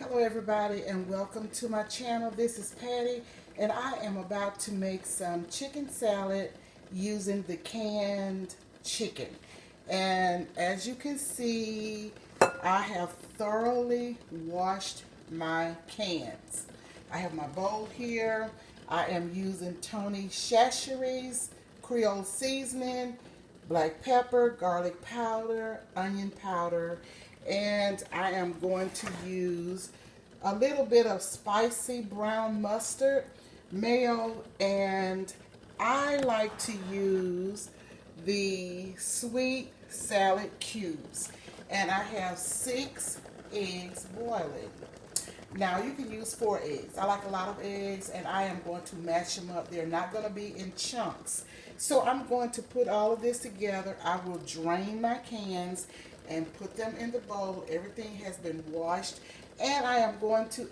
Hello everybody and welcome to my channel. This is Patty and I am about to make some chicken salad using the canned chicken. And as you can see, I have thoroughly washed my cans. I have my bowl here. I am using Tony Chachere's Creole seasoning, black pepper, garlic powder, onion powder, and I am going to use a little bit of spicy brown mustard, mayo, and I like to use the sweet salad cubes. And I have 6 eggs boiling. Now you can use 4 eggs. I like a lot of eggs and I am going to mash them up. They're not going to be in chunks. So I'm going to put all of this together. I will drain my cans and put them in the bowl. Everything has been washed. And I am going to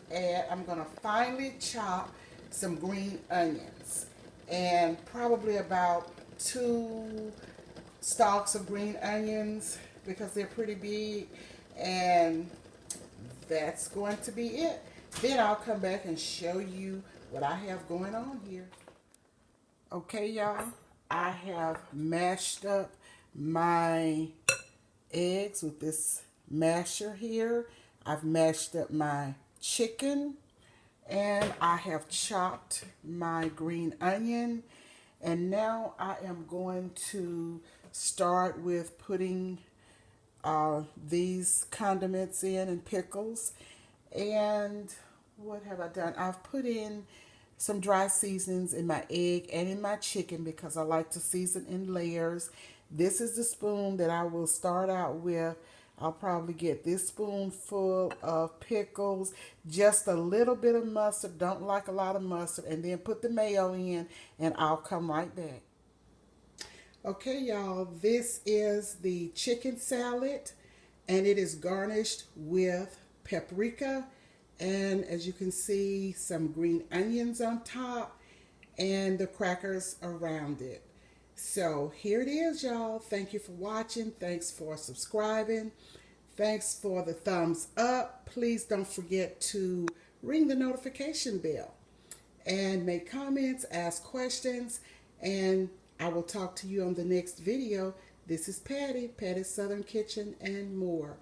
I'm going to finely chop some green onions. And probably about 2 stalks of green onions because they're pretty big. And that's going to be it. Then I'll come back and show you what I have going on here. Okay, y'all. I have mashed up my eggs with this masher here. I've mashed up my chicken and I have chopped my green onion. And now I am going to start with putting these condiments in and pickles. And what have I done? I've put in some dry seasonings in my egg and in my chicken because I like to season in layers. This is the spoon that I will start out with. I'll probably get this spoonful of pickles, just a little bit of mustard, don't like a lot of mustard, and then put the mayo in and I'll come right back. Okay, y'all, this is the chicken salad and it is garnished with paprika and, as you can see, some green onions on top and the crackers around it. So here it is, y'all. Thank you for watching. Thanks for subscribing. Thanks for the thumbs up. Please don't forget to ring the notification bell and make comments, ask questions, and I will talk to you on the next video. This is Patty, Patty's Southern Kitchen and more.